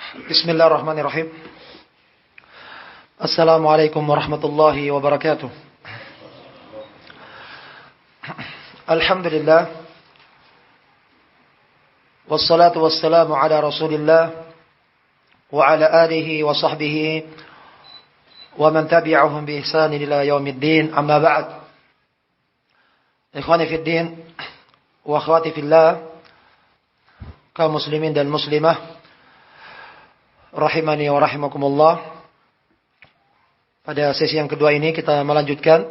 Bismillahirrahmanirrahim. Assalamualaikum warahmatullahi wabarakatuh. Alhamdulillah. Wassalatu wassalamu ala Rasulillah wa ala alihi wa sahbihi wa man tabi'ahum bi ihsanin ila yaumiddin. Amma ba'd. Ikhwani fid din wa akhwati fillah, kaum muslimin dan muslimah rahimani wa rahimakumullah. Pada sesi yang kedua ini kita melanjutkan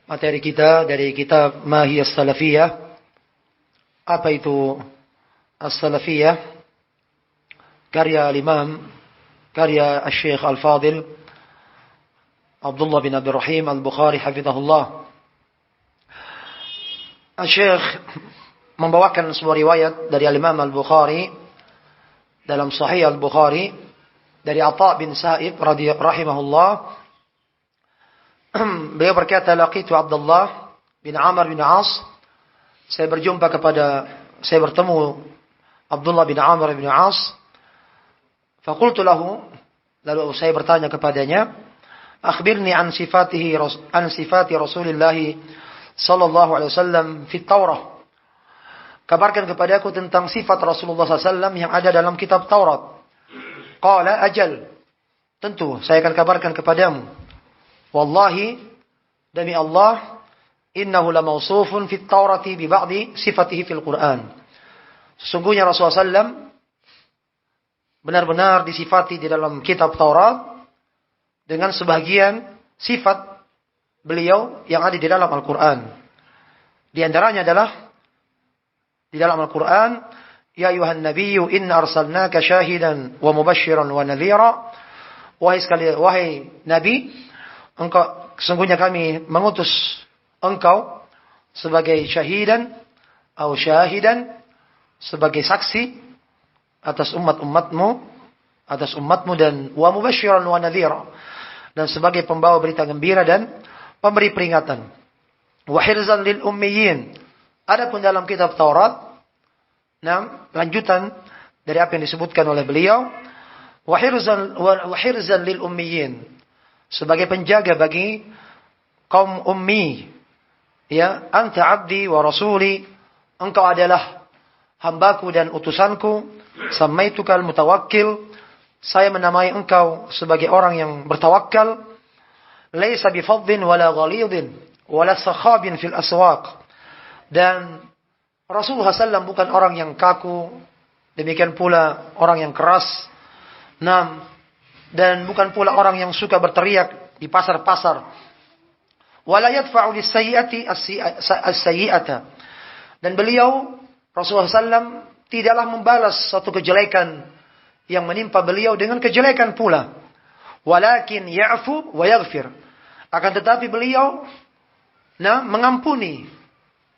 materi kita dari kitab Ma hiya as-salafiyah. Apa itu as-salafiyah? Karya al-Imam, karya Al-Syekh Al-Fadil Abdullah bin Abdul Rahim Al-Bukhari hafizahullah. Al-Syekh membawakan sebuah riwayat dari Al-Imam Al-Bukhari dalam Sahih Al-Bukhari dari Atha bin Sa'ib rahimahullah. Beliau berkata, laqitu Abdullah bin Amr bin As. Saya bertemu Abdullah bin Amr bin As. Faqultu lahu, lalu saya bertanya kepadanya, akhbirni an sifati Rasulillah sallallahu alaihi wasallam fi Taurah. Kabarkan kepadaku tentang sifat Rasulullah SAW yang ada dalam kitab Taurat. Qala ajal. Tentu, saya akan kabarkan kepadamu. Wallahi, demi Allah, innahu la mawsufun fit Taurati bi ba'di sifatihi fil Quran. Sesungguhnya Rasulullah SAW benar-benar disifati di dalam kitab Taurat dengan sebagian sifat beliau yang ada di dalam Al-Quran. Di antaranya adalah di dalam Al-Quran, ya ayuhan nabiyyu inna arsalnaka syahidan wa mubasysyiran wa nadhira. Wahai nabi, engkau sesungguhnya kami mengutus engkau sebagai syahidan atau syahidan, sebagai saksi atas umatmu dan wa mubasysyiran wa nadhira, dan sebagai pembawa berita gembira dan pemberi peringatan. Wa hirzan lil ummiyin. Adapun dalam kitab Taurat, lanjutan dari apa yang disebutkan oleh beliau, wa hirzan lil ummiyin, sebagai penjaga bagi kaum ummi. Ya, anta abdi wa rasuli, engkau adalah hambaku dan utusanku. Samaitukal mutawakkil, saya menamai engkau sebagai orang yang bertawakal. Laisa bifadhin wala ghalidhin wala sakhabin fil aswaq. Dan Rasulullah SAW bukan orang yang kaku, demikian pula orang yang keras. Dan bukan pula orang yang suka berteriak di pasar-pasar. Wala yadfa'u lis-sayyi'ati as-sayyi'ata. Dan beliau Rasulullah SAW tidaklah membalas suatu kejelekan yang menimpa beliau dengan kejelekan pula. Walakin ya'fu wa yaghfir. Akan tetapi beliau mengampuni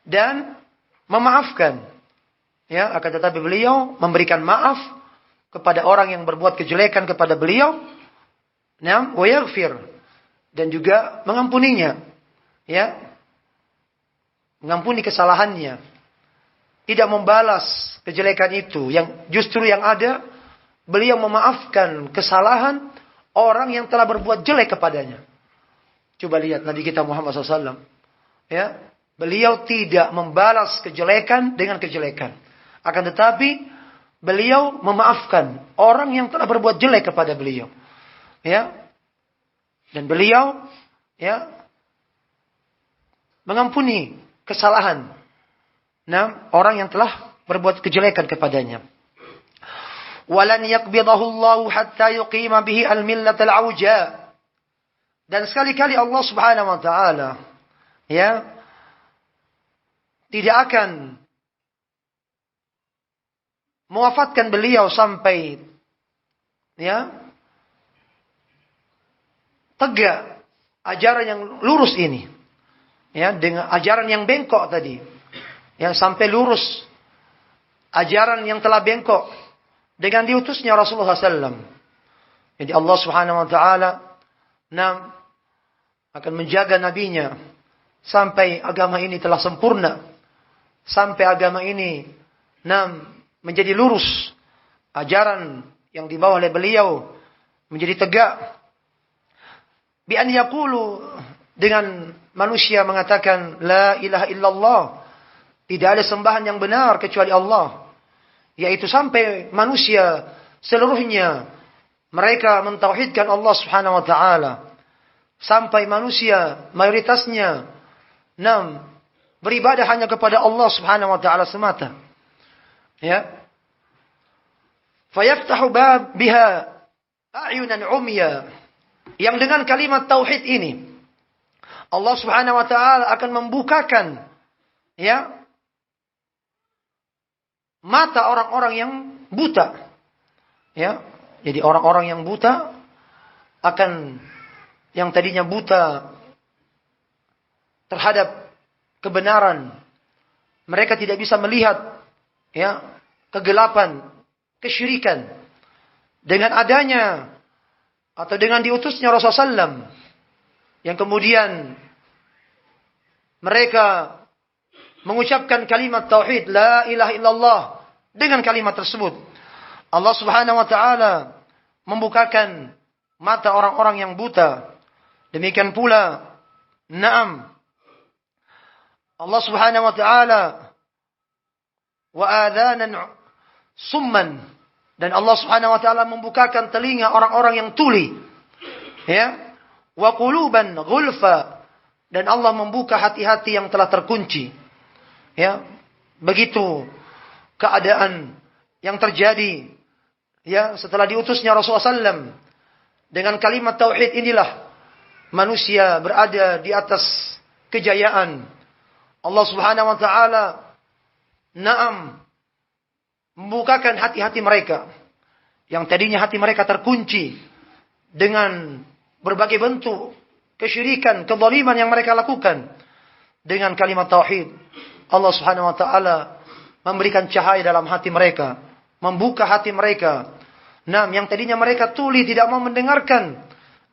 dan memaafkan. Ya, akan tetapi beliau memberikan maaf kepada orang yang berbuat kejelekan kepada beliau. Wa yaghfir, dan juga mengampuninya. Ya. Mengampuni kesalahannya. Tidak membalas kejelekan itu, yang justru yang ada beliau memaafkan kesalahan orang yang telah berbuat jelek kepadanya. Coba lihat Nabi kita Muhammad SAW. Ya. Beliau tidak membalas kejelekan dengan kejelekan. Akan tetapi beliau memaafkan orang yang telah berbuat jelek kepada beliau. Ya. Dan beliau mengampuni kesalahan orang yang telah berbuat kejelekan kepadanya. Walan yaqbidahu Allahu hatta yuqima bihi al-millatal auja. Dan sekali-kali Allah Subhanahu wa taala tidak akan mewafatkan beliau sampai tegak ajaran yang lurus ini. Ya, dengan ajaran yang bengkok tadi. Ya, sampai lurus ajaran yang telah bengkok dengan diutusnya Rasulullah SAW. Jadi Allah Subhanahu wa taala akan menjaga nabinya sampai agama ini telah sempurna. Sampai agama ini menjadi lurus. Ajaran yang dibawa oleh beliau menjadi tegak. Bi an yaqulu, dengan manusia mengatakan la ilaha illallah, tidak ada sembahan yang benar kecuali Allah, yaitu sampai manusia seluruhnya mereka mentauhidkan Allah Subhanahu wa taala, sampai manusia mayoritasnya beribadah hanya kepada Allah Subhanahu wa taala semata. Ya. Fayaftahu bab biha a'yunan umya. Yang dengan kalimat tauhid ini Allah Subhanahu wa taala akan membukakan mata orang-orang yang buta. Ya. Jadi orang-orang yang buta akan, yang tadinya buta terhadap kebenaran, mereka tidak bisa melihat kegelapan, kesyirikan, dengan adanya atau dengan diutusnya Rasulullah SAW, yang kemudian mereka mengucapkan kalimat tauhid la ilaha illallah. Dengan kalimat tersebut Allah Subhanahu wa taala membukakan mata orang-orang yang buta. Demikian pula Allah Subhanahu wa taala wa adhanan summan, dan Allah Subhanahu wa taala membukakan telinga orang-orang yang tuli. Ya. Wa quluban ghulfa, dan Allah membuka hati-hati yang telah terkunci. Ya. Begitu keadaan yang terjadi setelah diutusnya Rasulullah SAW. Dengan kalimat tauhid inilah manusia berada di atas kejayaan. Allah Subhanahu wa taala membukakan hati-hati mereka yang tadinya hati mereka terkunci dengan berbagai bentuk kesyirikan, kezaliman yang mereka lakukan. Dengan kalimat tauhid Allah Subhanahu wa taala memberikan cahaya dalam hati mereka, membuka hati mereka. Yang tadinya mereka tuli, tidak mau mendengarkan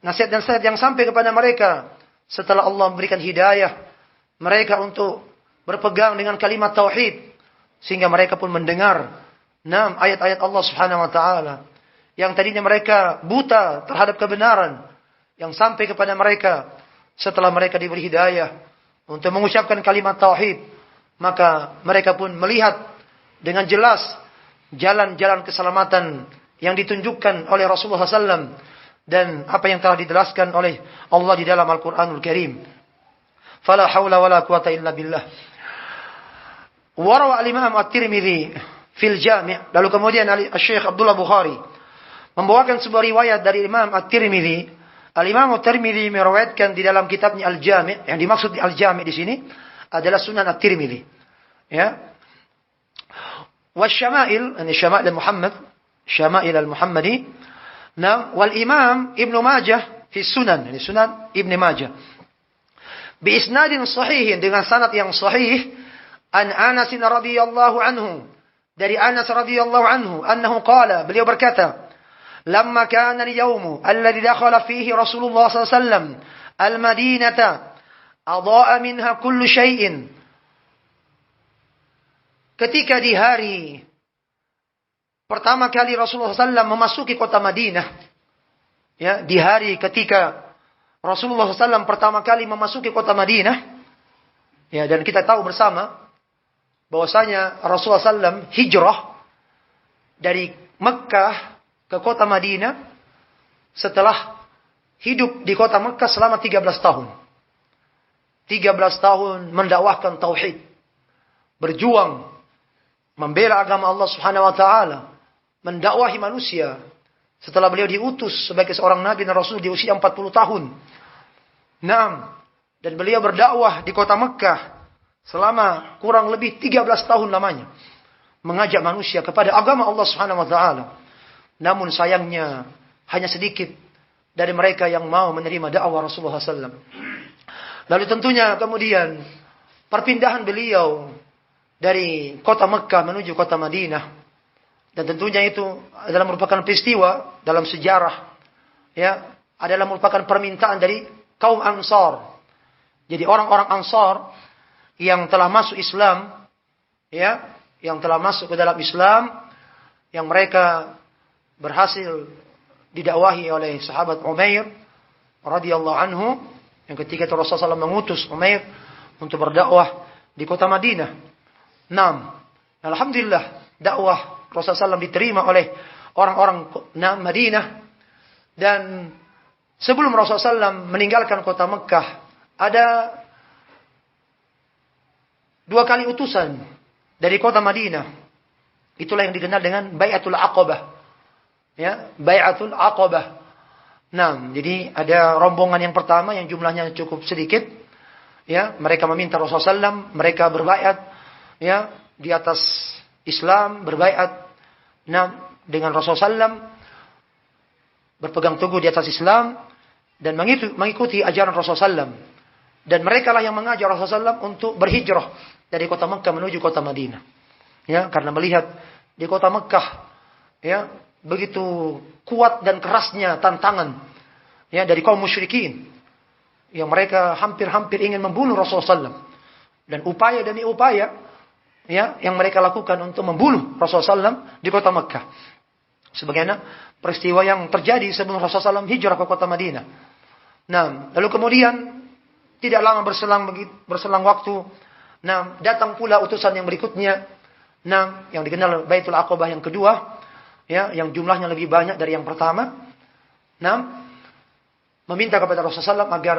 nasihat-nasihat yang sampai kepada mereka. Setelah Allah memberikan hidayah mereka untuk berpegang dengan kalimat tauhid, sehingga mereka pun mendengar ayat-ayat Allah Subhanahu wa taala. Yang tadinya mereka buta terhadap kebenaran yang sampai kepada mereka setelah mereka diberi hidayah untuk mengucapkan kalimat tauhid, maka mereka pun melihat dengan jelas jalan-jalan keselamatan yang ditunjukkan oleh Rasulullah SAW dan apa yang telah dijelaskan oleh Allah di dalam Al-Quranul Karim. Fala haula wala quwata illa billah. Warawa al-Imam At-Tirmidzi fil Jami'. Lalu kemudian Syekh Abdullah Bukhari membawakan sebuah riwayat dari Imam At-Tirmidzi. Al-Imam At-Tirmidzi meriwayatkan di dalam kitabnya Al-Jami'. Yang dimaksud di Al-Jami' di sini adalah Sunan At-Tirmidzi. Ya. Wasyama'il, ini Syama'il Muhammad, Syama'il al-Muhammadi. Wal Imam Ibnu Majah fi Sunan, ini Sunan Ibnu Majah. Bi isnadin sahihin, dengan sanad yang sahih, an Anas radhiyallahu anhu, dari Anas radhiyallahu anhu, annahu qala, beliau berkata, lamma kana al-yawm alladhi dakhala fihi Rasulullah sallallahu alaihi wasallam al-Madinata adha'a minha kullu syai'in. Ketika di hari pertama kali Rasulullah SAW memasuki kota Madinah, di hari ketika Rasulullah SAW pertama kali memasuki kota Madinah, dan kita tahu bersama bahwasanya Rasulullah SAW hijrah dari Mekkah ke kota Madinah setelah hidup di kota Mekkah selama 13 tahun. 13 tahun mendakwahkan tauhid, berjuang membela agama Allah Subhanahu wa taala, mendakwahi manusia. Setelah beliau diutus sebagai seorang nabi dan rasul di usia 40 tahun. Dan beliau berdakwah di kota Mekkah selama kurang lebih 13 tahun lamanya, mengajak manusia kepada agama Allah Subhanahu wa taala. Namun sayangnya hanya sedikit dari mereka yang mau menerima dakwah Rasulullah SAW. Lalu tentunya kemudian perpindahan beliau dari kota Mekkah menuju kota Madinah, dan tentunya itu adalah merupakan peristiwa dalam sejarah, adalah merupakan permintaan dari kaum Ansar. Jadi orang-orang Ansar yang telah masuk Islam, yang telah masuk ke dalam Islam, yang mereka berhasil didakwahi oleh sahabat Umair radhiyallahu anhu, yang ketika itu Rasulullah SAW mengutus Umair untuk berdakwah di kota Madinah. Alhamdulillah dakwah Rasulullah SAW diterima oleh orang-orang Madinah. Dan sebelum Rasulullah SAW meninggalkan kota Mekah, ada 2 kali utusan dari kota Madinah. Itulah yang dikenal dengan Bai'atul Aqabah. Ya, Bai'atul Aqabah. Jadi ada rombongan yang pertama yang jumlahnya cukup sedikit. Ya, mereka meminta Rasulullah SAW, mereka berbaiat ya di atas Islam, berbaiat dengan Rasulullah SAW, berpegang teguh di atas Islam dan mengikuti ajaran Rasulullah SAW. Dan mereka lah yang mengajar Rasulullah SAW untuk berhijrah dari kota Mekah menuju kota Madinah. Ya, karena melihat di kota Mekah ya begitu kuat dan kerasnya tantangan ya dari kaum musyrikin yang mereka hampir-hampir ingin membunuh Rasulullah SAW, dan upaya demi upaya ya yang mereka lakukan untuk membunuh Rasulullah SAW di kota Mekah. Sebagaimana peristiwa yang terjadi sebelum Rasulullah SAW hijrah ke kota Madinah. Lalu kemudian tidak lama berselang waktu, datang pula utusan yang berikutnya, yang dikenal Baitul Aqabah yang kedua, ya, yang jumlahnya lebih banyak dari yang pertama. Meminta kepada Rasulullah SAW agar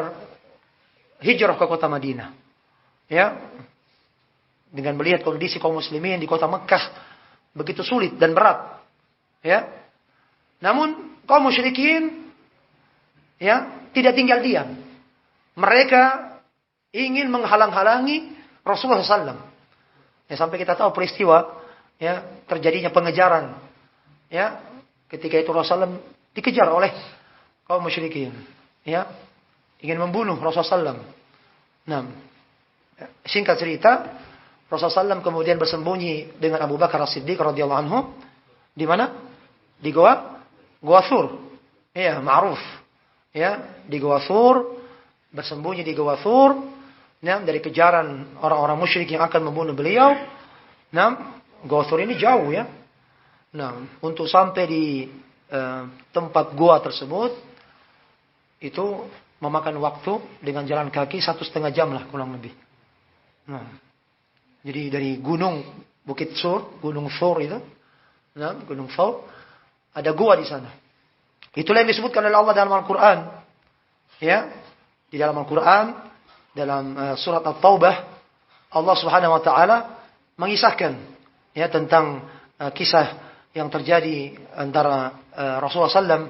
hijrah ke kota Madinah. Ya, dengan melihat kondisi kaum muslimin di kota Mekah begitu sulit dan berat. Ya, namun kaum musyrikin ya tidak tinggal diam. Mereka ingin menghalang-halangi Rasulullah SAW. Ya, sampai kita tahu peristiwa ya terjadinya pengejaran. Ya, ketika itu Rasulullah dikejar oleh kaum musyrikin. Ya, ingin membunuh Rasulullah SAW. Singkat cerita, Rasulullah SAW kemudian bersembunyi dengan Abu Bakar As-Siddiq radhiyallahu anhu di mana? Di Gua Thur. Ya, ma'ruf. Ya, di Gua Thur, bersembunyi di Gua Thur, dari kejaran orang-orang musyrik yang akan membunuh beliau. Gua Thur ini jauh ya. Untuk sampai di tempat gua tersebut itu memakan waktu dengan jalan kaki 1,5 jam lah kurang lebih. Jadi dari Bukit Sur, Gunung Thur itu, Gunung Thur, ada gua di sana. Itulah yang disebutkan oleh Allah dalam Al-Quran. Ya, di dalam Al-Quran, dalam surat At-Taubah, Allah Subhanahu Wa Taala mengisahkan ya tentang kisah yang terjadi antara Rasulullah SAW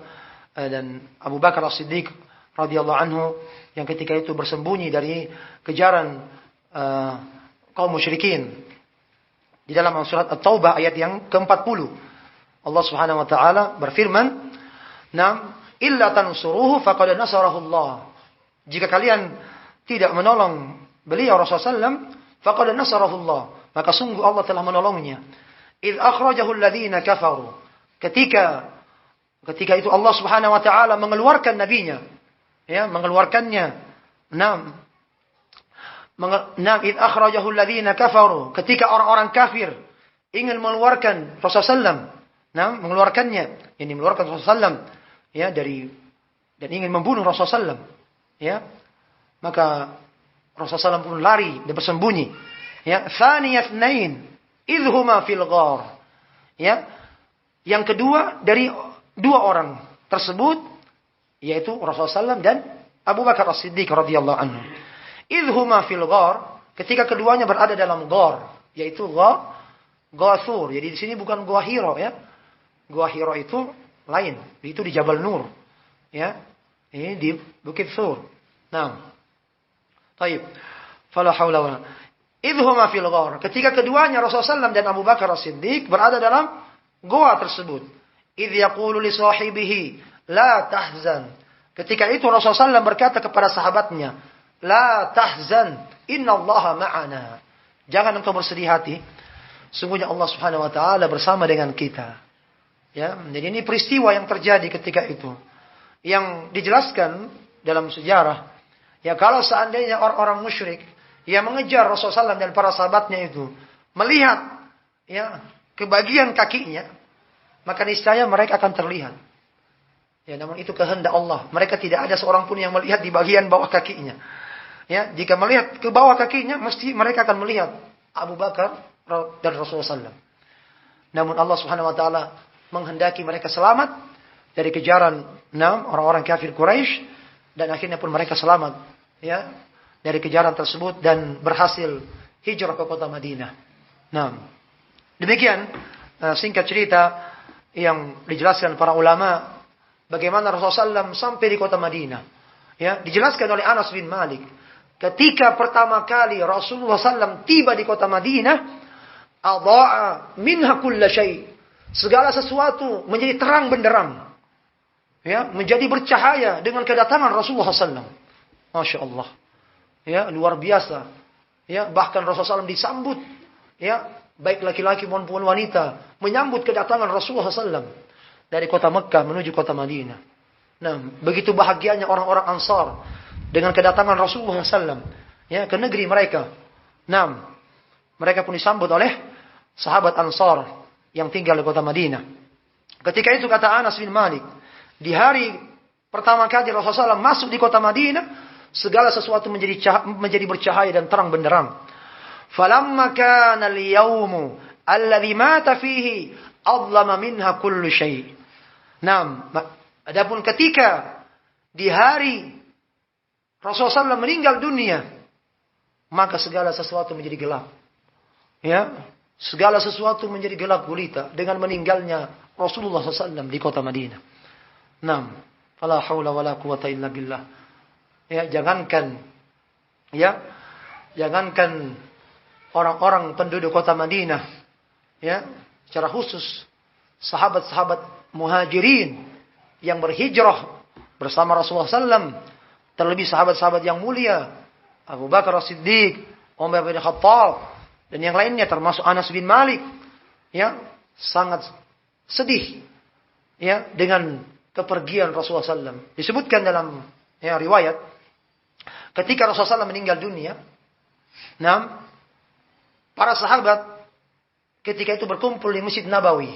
dan Abu Bakar As-Siddiq radhiyallahu anhu yang ketika itu bersembunyi dari kejaran kaum musyrikin. Di dalam surat At-Taubah ayat yang ke-40 Allah Subhanahu wa taala berfirman, illa tansuruhu faqad nasarahu Allah." Jika kalian tidak menolong beliau Rasulullah SAW, faqad nasarahu Allah, maka sungguh Allah telah menolongnya. Idz akhrajahu alladziina kafaru. Ketika itu Allah Subhanahu wa taala mengeluarkan nabinya, ya, mengeluarkannya. Idz akhrajahu alladziina kafaru. Ketika orang-orang kafir ingin mengeluarkan Rasulullah SAW, mengeluarkannya, ini mengeluarkan Rasulullah SAW, ya, dan ingin membunuh Rasulullah SAW, ya, maka Rasulullah SAW pun lari dan bersembunyi. Ya, tsaniyats nain idhuma fil ghar. Ya, yang kedua dari 2 orang tersebut yaitu Rasulullah SAW dan Abu Bakar As-Siddiq radhiyallahu anhu. Idhuma fil ghar, ketika keduanya berada dalam ghar, yaitu Gua Thur. Jadi di sini bukan Gua Hiro ya. Gua Hiro itu lain, itu di Jabal Nur. Ya. Ini di Bukit Thur. Baik. Fala haula wala. Idhuma fil ghar. Ketika keduanya Rasulullah SAW dan Abu Bakar As-Siddiq berada dalam goa tersebut. Idh yaqulu li sahibihi la tahzan. Ketika itu Rasulullah SAW berkata kepada sahabatnya, la tahzan, innallaha ma'ana. Jangan engkau bersedih hati. Sungguhnya Allah Subhanahu wa taala bersama dengan kita. Ya, jadi ini peristiwa yang terjadi ketika itu. Yang dijelaskan dalam sejarah, ya kalau seandainya orang-orang musyrik yang mengejar Rasulullah SAW dan para sahabatnya itu melihat ya kebagian kakinya, maka niscaya mereka akan terlihat. Ya, namun itu kehendak Allah. Mereka tidak ada seorang pun yang melihat di bagian bawah kakinya. Ya, jika melihat ke bawah kakinya, mesti mereka akan melihat Abu Bakar dan Rasulullah SAW. Namun Allah Subhanahu Wa Taala menghendaki mereka selamat dari kejaran orang-orang kafir Quraisy, dan akhirnya pun mereka selamat, ya, dari kejaran tersebut dan berhasil hijrah ke kota Madinah. Nah, demikian singkat cerita yang dijelaskan para ulama bagaimana Rasulullah SAW sampai di kota Madinah. Ya, dijelaskan oleh Anas bin Malik. Ketika pertama kali Rasulullah SAW tiba di kota Madinah, adha'a minha kulla syai'. Segala sesuatu menjadi terang benderang. Ya, menjadi bercahaya dengan kedatangan Rasulullah SAW. Masya Allah. Ya, luar biasa. Ya, bahkan Rasulullah SAW disambut. Ya, baik laki-laki maupun wanita menyambut kedatangan Rasulullah SAW dari kota Mekah menuju kota Madinah. Nah, begitu bahagianya orang-orang Ansar dengan kedatangan Rasulullah SAW, ya, ke negeri mereka. Nah, mereka pun disambut oleh sahabat Ansar yang tinggal di kota Madinah. Ketika itu kata Anas bin Malik, di hari pertama kali Rasulullah SAW masuk di kota Madinah, segala sesuatu menjadi bercahaya dan terang benderang. Falamma kana al-yawmu alladhi mata fihi adlama minha kullu syai'. Nah, adapun ketika di hari Rasulullah SAW meninggal dunia, maka segala sesuatu menjadi gelap. Ya, segala sesuatu menjadi gelap gulita dengan meninggalnya Rasulullah SAW di kota Madinah. Nah, fala haula wala quwata illa billah. Ya, jangankan orang-orang penduduk kota Madinah, ya, secara khusus sahabat-sahabat muhajirin yang berhijrah bersama Rasulullah SAW, terlebih sahabat-sahabat yang mulia Abu Bakar As-Siddiq, Umar bin Khattab, dan yang lainnya termasuk Anas bin Malik, ya, sangat sedih, ya, dengan kepergian Rasulullah SAW. Disebutkan dalam, ya, riwayat, ketika Rasulullah SAW meninggal dunia, nah, para sahabat ketika itu berkumpul di Masjid Nabawi,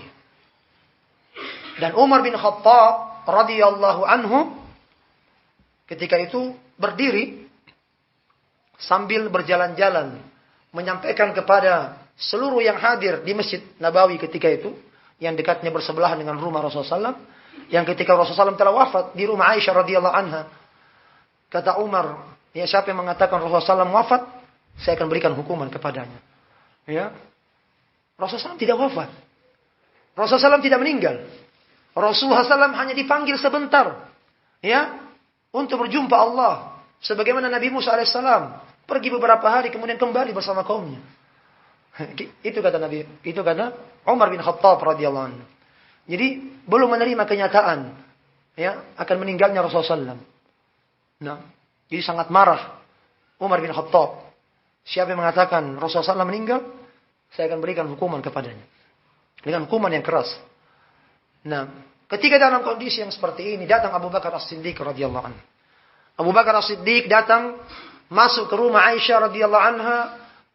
dan Umar bin Khattab radhiyallahu anhu ketika itu berdiri sambil berjalan-jalan menyampaikan kepada seluruh yang hadir di Masjid Nabawi ketika itu, yang dekatnya bersebelahan dengan rumah Rasulullah SAW, yang ketika Rasulullah SAW telah wafat di rumah Aisyah radhiyallahu anha, kata Umar, ya, siapa yang mengatakan Rasulullah SAW wafat, saya akan berikan hukuman kepadanya. Ya, Rasulullah SAW tidak wafat, Rasulullah SAW tidak meninggal. Rasulullah SAW hanya dipanggil sebentar, ya, untuk berjumpa Allah, sebagaimana Nabi Musa alaihissalam pergi beberapa hari kemudian kembali bersama kaumnya. Itu kata Nabi, itu kata Umar bin Khattab radhiyallahu anhu. Jadi belum menerima kenyataan, ya, akan meninggalnya Rasulullah SAW. Nah, jadi sangat marah Umar bin Khattab. Siapa yang mengatakan Rasulullah SAW meninggal, saya akan berikan hukuman kepadanya dengan hukuman yang keras. Nah, ketika dalam kondisi yang seperti ini datang Abu Bakar As-Siddiq radhiyallahu anhu. Abu Bakar As-Siddiq datang masuk ke rumah Aisyah radhiyallahu anha,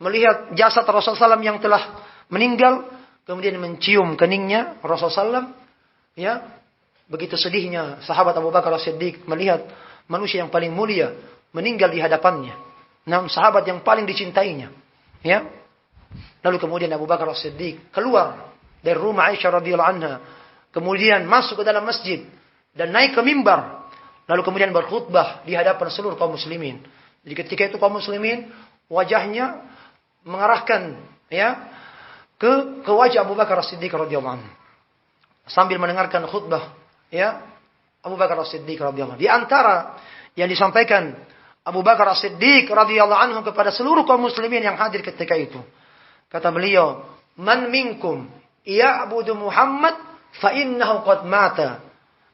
melihat jasad Rasulullah SAW yang telah meninggal, kemudian mencium keningnya Rasulullah SAW. Ya, begitu sedihnya sahabat Abu Bakar As-Siddiq melihat manusia yang paling mulia meninggal di hadapannya. Nah, sahabat yang paling dicintainya. Ya. Lalu kemudian Abu Bakar As-Siddiq keluar dari rumah Aisyah radhiyallahu anha, kemudian masuk ke dalam masjid dan naik ke mimbar, lalu kemudian berkhutbah di hadapan seluruh kaum muslimin. Jadi ketika itu kaum muslimin wajahnya mengarahkan, ya, ke wajah Abu Bakar As-Siddiq radhiyallahu anhu sambil mendengarkan khutbah, ya, Abu Bakar As-Siddiq radhiyallahu anhu. Di antara yang disampaikan Abu Bakar As-Siddiq radhiyallahu anhu kepada seluruh kaum muslimin yang hadir ketika itu, kata beliau, "Man minkum ya'budu Muhammad fa innahu qad mata.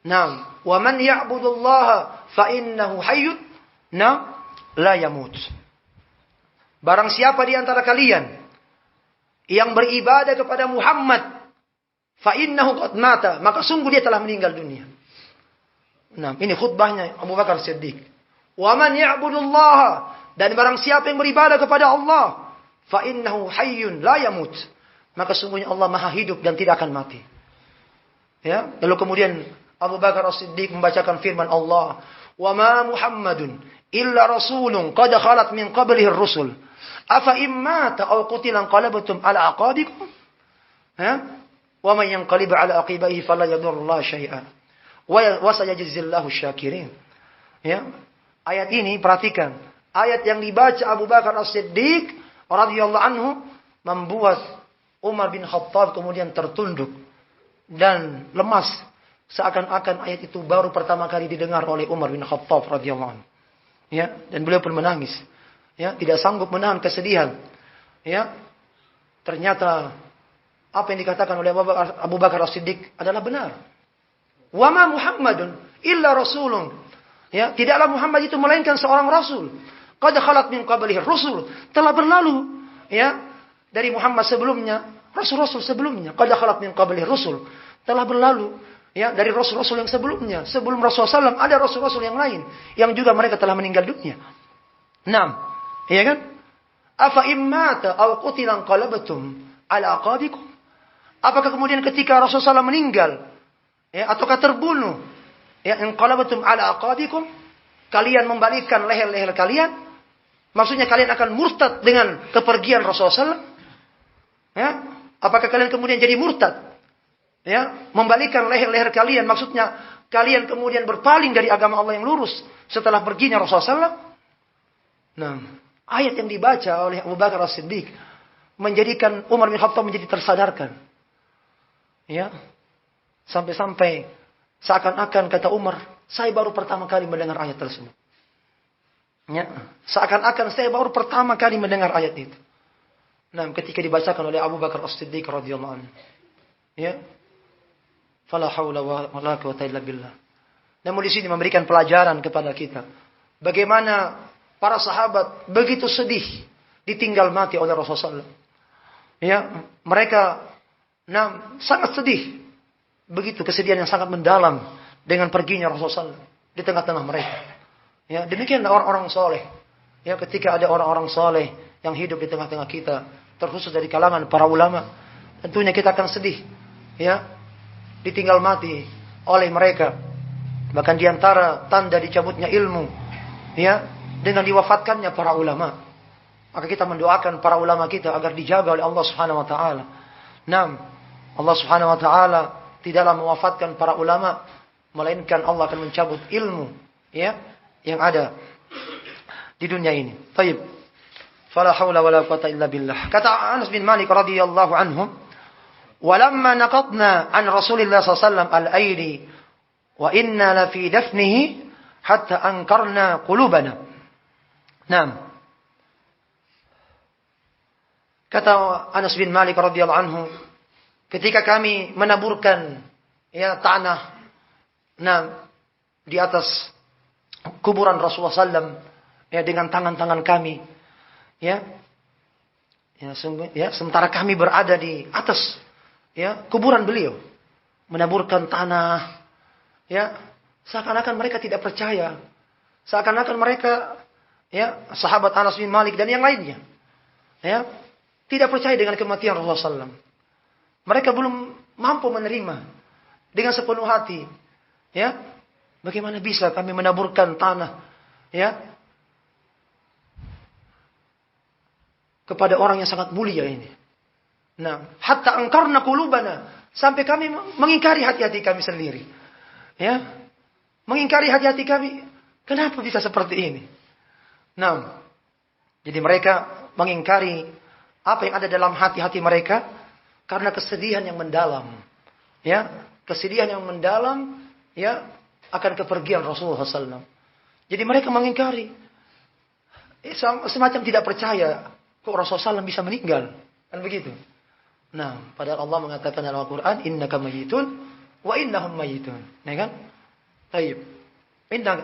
Naam, wa man ya'budu Allah fa innahu hayyun, naam, la yamut." Barang siapa di antara kalian yang beribadah kepada Muhammad, fa innahu qad mata, maka sungguh dia telah meninggal dunia. Nah, ini khutbahnya Abu Bakar Siddiq. Wa man ya'budu Allah, dan barang siapa yang beribadah kepada Allah, fa innahu hayyun la yamut, maka sungguhnya Allah Maha hidup dan tidak akan mati. Ya, lalu kemudian Abu Bakar As-Siddiq membacakan firman Allah, "Wa ma Muhammadun illa rasulun qad khalat min qablihi ar-rusul. Afa imma aw qutila qalabtum ala aqabikum?" Ya? "Wa man yanqalib ala aqibaihi fala yadurrullaha syai'an. Wa sayajzillahu syakirin." Ya. Ayat ini perhatikan, ayat yang dibaca Abu Bakar As-Siddiq radhiyallahu anhu membuat Umar bin Khattab kemudian tertunduk dan lemas, seakan-akan ayat itu baru pertama kali didengar oleh Umar bin Khattab radhiyallahu anhu. Ya, dan beliau pun menangis. Ya, tidak sanggup menahan kesedihan. Ya. Ternyata apa yang dikatakan oleh Abu Bakar As-Siddiq adalah benar. Wa ma Muhammadun illa rasulun. Ya, tidaklah Muhammad itu melainkan seorang rasul. Qad khalat min qablihi rusul. Telah berlalu ya dari Muhammad sebelumnya rasul-rasul sebelumnya. Qad khalat min qablihi rusul. Telah berlalu ya dari rasul-rasul yang sebelumnya. Sebelum Rasulullah SAW ada rasul-rasul yang lain yang juga mereka telah meninggal dunia. 6. Iya kan? Afa immata aw qutila qalabtum ala aqabikum? Apakah kemudian ketika Rasulullah SAW meninggal ya ataukah terbunuh, ya, inqalabatum ala aqabikum, kalian membalikkan leher-leher kalian? Maksudnya kalian akan murtad dengan kepergian Rasulullah SAW? Ya, apakah kalian kemudian jadi murtad? Ya, membalikkan leher-leher kalian, maksudnya kalian kemudian berpaling dari agama Allah yang lurus setelah perginya Rasulullah SAW? Nah, ayat yang dibaca oleh Abu Bakar As-Siddiq menjadikan Umar bin Khattab menjadi tersadarkan. Ya, sampai-sampai seakan-akan kata Umar, saya baru pertama kali mendengar ayat tersebut. Ya, seakan-akan saya baru pertama kali mendengar ayat itu. Nah, ketika dibacakan oleh Abu Bakar As-Siddiq radhiyallahu anhu. Ya. Fala haula wala quwwata illa billah. Namun di sini memberikan pelajaran kepada kita bagaimana para sahabat begitu sedih ditinggal mati oleh Rasulullah SAW. Ya, mereka sangat sedih. Begitu kesedihan yang sangat mendalam dengan perginya Rasulullah SAW di tengah-tengah mereka. Ya, demikianlah orang-orang soleh. Ya, ketika ada orang-orang soleh yang hidup di tengah-tengah kita, terkhusus dari kalangan para ulama, tentunya kita akan sedih. Ya, ditinggal mati oleh mereka. Bahkan diantara tanda dicabutnya ilmu, ya, dengan diwafatkannya para ulama. Maka kita mendoakan para ulama kita agar dijaga oleh Allah Subhanahu wa taala. Allah Subhanahu wa taala tidaklah mewafatkan para ulama, melainkan Allah akan mencabut ilmu ya yang ada di dunia ini. Baik. Fala haula wala quwata illa billah. Kata Anas bin Malik radhiyallahu anhu, "Walamma naqadna an Rasulillah sallallahu alaihi wasallam al-aidi wa inna la fi dafnihi hatta ankarna qulubana." Naam. Kata Anas bin Malik radhiyallahu anhu, ketika kami menaburkan ya tanah di atas kuburan Rasulullah SAW ya dengan tangan-tangan kami ya sementara kami berada di atas ya kuburan beliau, menaburkan tanah ya, seakan-akan mereka tidak percaya, seakan-akan mereka ya sahabat Anas bin Malik dan yang lainnya ya tidak percaya dengan kematian Rasulullah SAW. Mereka belum mampu menerima dengan sepenuh hati. Ya, bagaimana bisa kami menaburkan tanah, ya, kepada orang yang sangat mulia ini. Nah, hatta angkarna qulubana, sampai kami mengingkari hati-hati kami sendiri. Ya, mengingkari hati-hati kami. Kenapa bisa seperti ini? Nah, jadi mereka mengingkari apa yang ada dalam hati-hati mereka karena kesedihan yang mendalam. Ya, kesedihan yang mendalam ya akan kepergian Rasulullah SAW. Jadi mereka mengingkari, semacam tidak percaya kok Rasulullah SAW bisa meninggal, kan begitu. Nah, padahal Allah mengatakan dalam Al-Quran, innaka mayyitun wa innahum mayyitun, ya kan? Baik.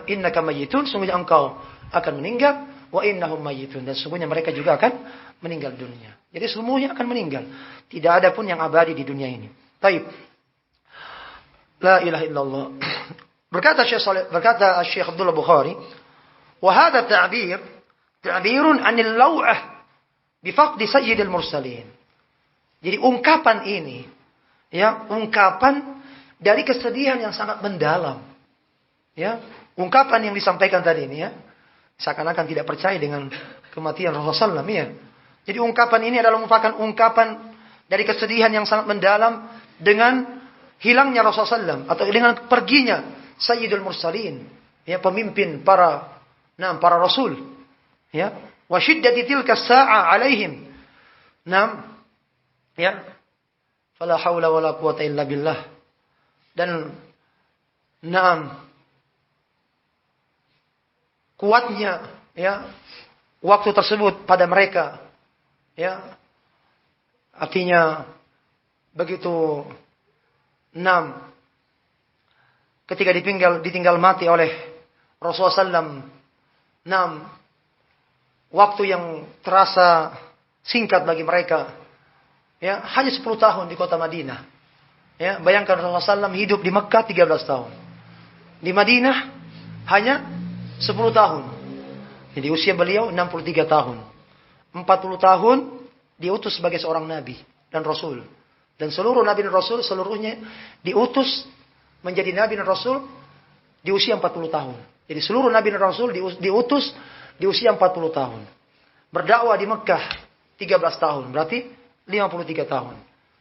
Innaka mayyitun, sungguhnya engkau akan meninggal, wa innahum mayyitun, dan sungguhnya mereka juga akan meninggal dunia. Jadi semuanya akan meninggal. Tidak ada pun yang abadi di dunia ini. Baik. La ilaha illallah. Berkata Syekh Abdullah Bukhari, wa hadha ta'birun 'anil law'ah bi faqdi sayyidil mursalin. Jadi ungkapan ini ya, ungkapan dari kesedihan yang sangat mendalam. Ya, ungkapan yang disampaikan tadi ini ya, seakan-akan tidak percaya dengan kematian Rasulullah SAW ya. Jadi ungkapan ini adalah merupakan ungkapan dari kesedihan yang sangat mendalam dengan hilangnya Rasulullah SAW atau dengan perginya Sayyidul Mursalin, ya, pemimpin para rasul, ya, wa syiddati tilka as-sa'a 'alaihim. Ya. Fala haula wala quwata illa billah. Dan kuatnya ya waktu tersebut pada mereka, ya, artinya begitu ketika ditinggal mati oleh Rasulullah SAW, waktu yang terasa singkat bagi mereka, ya, hanya 10 tahun di kota Madinah. Ya, bayangkan Rasulullah SAW hidup di Mekah 13 tahun, di Madinah hanya 10 tahun. Jadi usia beliau 63 tahun. 40 tahun diutus sebagai seorang nabi dan rasul. Dan seluruh nabi dan rasul seluruhnya diutus menjadi nabi dan rasul di usia 40 tahun. Jadi seluruh nabi dan rasul diutus di usia 40 tahun. Berdakwah di Mekah 13 tahun, berarti 53 tahun.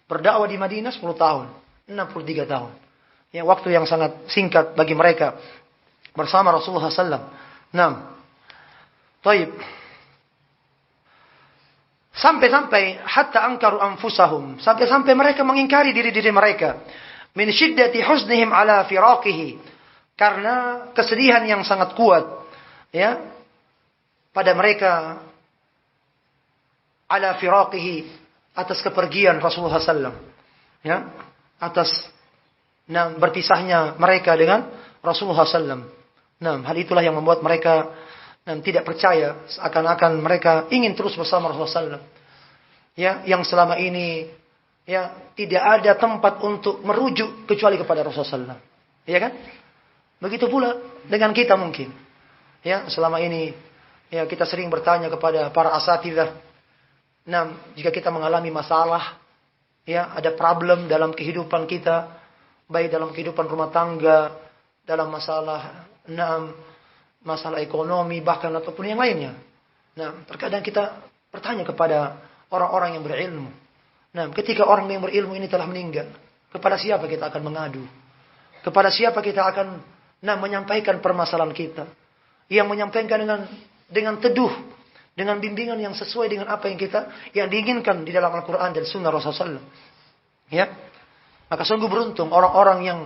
Berdakwah di Madinah 10 tahun, 63 tahun. Ya, waktu yang sangat singkat bagi mereka bersama Rasulullah SAW. Taib. Sampai-sampai hatta angkaru anfusahum, sampai-sampai mereka mengingkari diri-diri mereka. Min syiddati huznihim ala firaqihi, karena kesedihan yang sangat kuat, ya, pada mereka ala firaqihi, atas kepergian Rasulullah SAW, ya, atas berpisahnya mereka dengan Rasulullah SAW. Hal itulah yang membuat mereka tidak percaya, seakan-akan mereka ingin terus bersama Rasulullah SAW. Ya, yang selama ini ya tidak ada tempat untuk merujuk kecuali kepada Rasulullah SAW. Ya kan? Begitu pula dengan kita mungkin. Ya, selama ini ya kita sering bertanya kepada para asatidzah. Jika kita mengalami masalah, ya, ada problem dalam kehidupan kita, baik dalam kehidupan rumah tangga, dalam masalah masalah ekonomi, bahkan ataupun yang lainnya. Terkadang kita bertanya kepada orang-orang yang berilmu. Ketika orang yang berilmu ini telah meninggal, kepada siapa kita akan mengadu? Kepada siapa kita akan menyampaikan permasalahan kita? Yang menyampaikan dengan teduh, dengan bimbingan yang sesuai dengan apa yang diinginkan di dalam Al-Quran dan Sunnah Rasulullah. Ya, maka sungguh beruntung orang-orang yang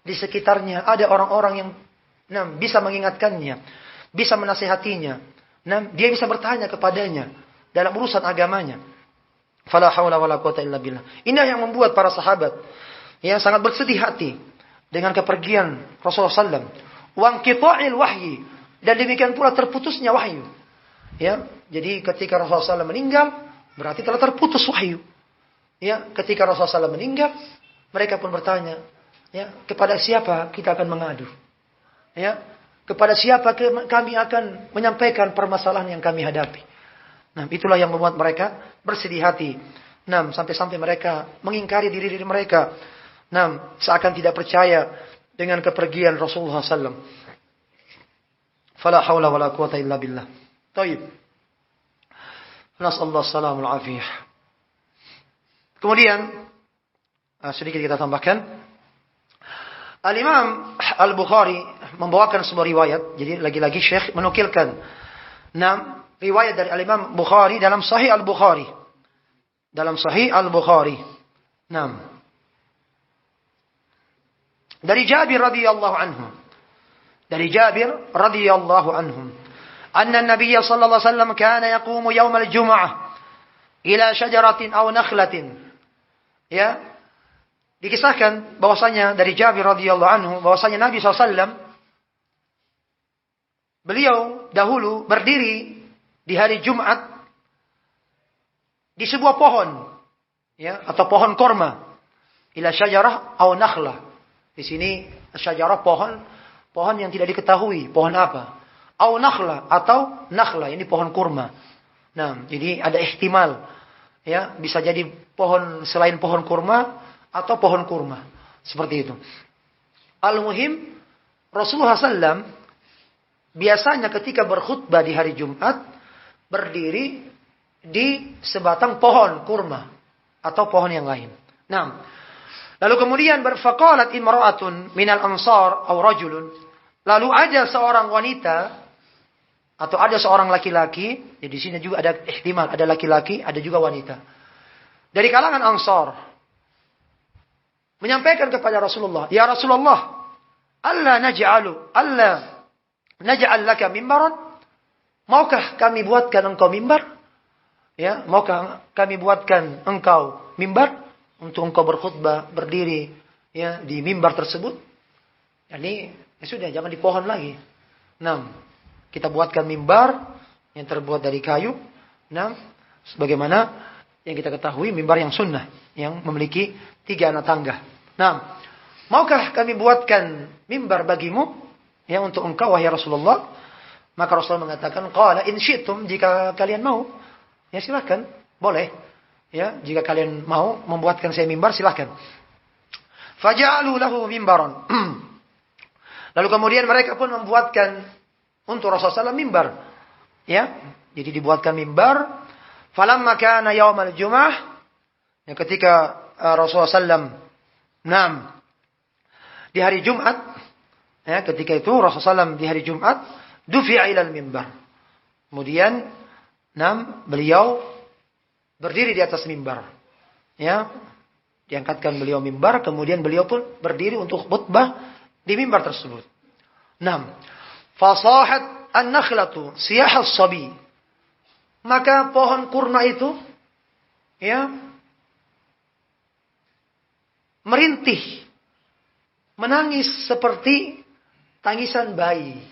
di sekitarnya ada orang-orang yang bisa mengingatkannya, bisa menasihatinya. Dia bisa bertanya kepadanya dalam urusan agamanya. Fala haula wala quwata illa billah. Inilah yang membuat para sahabat yang sangat bersedih hati dengan kepergian Rasulullah SAW. Wa inqita'il wahyi, dan demikian pula terputusnya wahyu. Ya, jadi ketika Rasulullah SAW meninggal, berarti telah terputus wahyu. Ya, ketika Rasulullah SAW meninggal, mereka pun bertanya, ya, kepada siapa kita akan mengadu? Ya, kepada siapa kami akan menyampaikan permasalahan yang kami hadapi? Itulah yang membuat mereka bersedih hati. Sampai-sampai mereka mengingkari diri mereka. Seakan tidak percaya dengan kepergian Rasulullah SAW. Fala haula wala quwata illa billah. Taib. Nasallahu salamul afiyah. Kemudian sedikit kita tambahkan. Al-Imam Al-Bukhari membawakan sebuah riwayat. Jadi lagi-lagi Syekh menukilkan riwayat dari Al-Imam Bukhari dalam Sahih Al-Bukhari. Dalam Sahih Al-Bukhari. Dari Jabir radhiyallahu anhu. Dari Jabir radhiyallahu anhum. Anna Nabi sallallahu alaihi wasallam kana yaqumu yawm al-jum'ah ila syajaratin aw nakhlatin. Ya. Dikisahkan bahwasanya dari Jabir radhiyallahu anhu bahwasanya Nabi SAW beliau dahulu berdiri di hari Jumat di sebuah pohon, ya, atau pohon korma, ila syajarah atau nakhlah. Di sini syajarah pohon yang tidak diketahui pohon apa, atau nakhlah atau nakhlah ini pohon kurma. Jadi ada ihtimal, ya, bisa jadi pohon selain pohon kurma atau pohon kurma. Seperti itu. Al-muhim, Rasulullah SAW biasanya ketika berkhutbah di hari Jumat, berdiri di sebatang pohon kurma atau pohon yang lain. Nah, lalu kemudian berfaqalat imra'atun minal ansar aw rajulun. Lalu ada seorang wanita atau ada seorang laki-laki, ya di sini juga ada ihtimal, ada laki-laki, ada juga wanita. Dari kalangan Ansar menyampaikan kepada Rasulullah, "Ya Rasulullah, alla naj'al laka mimbaran? Maukah kami buatkan engkau mimbar? Ya, maukah kami buatkan engkau mimbar untuk engkau berkhutbah, berdiri ya di mimbar tersebut?" Yani ya sudah, jangan di pohon lagi. 6. Kita buatkan mimbar yang terbuat dari kayu. 6. Sebagaimana yang kita ketahui mimbar yang sunnah, yang memiliki 3 anak tangga. 6. Maukah kami buatkan mimbar bagimu ya untuk engkau wahai Rasulullah? Maka Rasulullah mengatakan, qala in syi'tum, jika kalian mau, ya silakan, boleh. Ya, jika kalian mau membuatkan saya mimbar, silakan. Faja'alu lahu mimbaran. Lalu kemudian mereka pun membuatkan untuk Rasulullah SAW mimbar. Ya, jadi dibuatkan mimbar. Falamma kana yaumal jum'ah, ya ketika Rasulullah SAW di hari Jumat, ya ketika itu Rasulullah SAW di hari Jumat dufi'a ilal mimbar. Kemudian beliau berdiri di atas mimbar. Ya, diangkatkan beliau mimbar, kemudian beliau pun berdiri untuk khutbah di mimbar tersebut. 6. Fasahat an-nakhlatu siyah as-sabi. Maka pohon kurma itu ya merintih, menangis seperti tangisan bayi.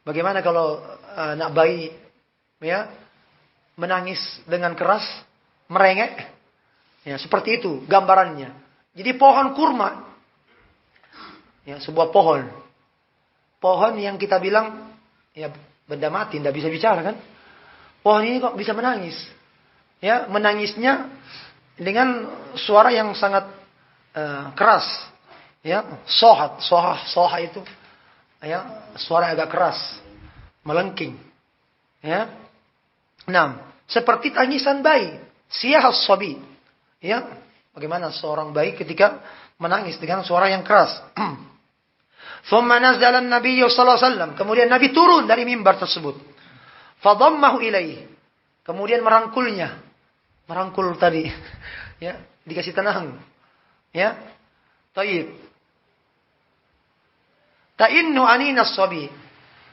Bagaimana kalau anak bayi ya menangis dengan keras, merengek? Ya, seperti itu gambarannya. Jadi pohon kurma ya, sebuah pohon yang kita bilang ya benda mati, tidak bisa bicara kan? Pohon ini kok bisa menangis? Ya, menangisnya dengan suara yang sangat keras. Ya, soha itu ya, suara agak keras, melengking. Ya. 6. Seperti tangisan bayi, siyahas sabi. Ya, bagaimana seorang bayi ketika menangis dengan suara yang keras. Thumma nazala an-nabiy sallallahu alaihi wasallam. Kemudian Nabi turun dari mimbar tersebut. Fadammahu ilaih. Kemudian merangkulnya. Merangkul tadi. Ya, dikasih tenang. Ya. Taib. Ta'innu aninas sabi.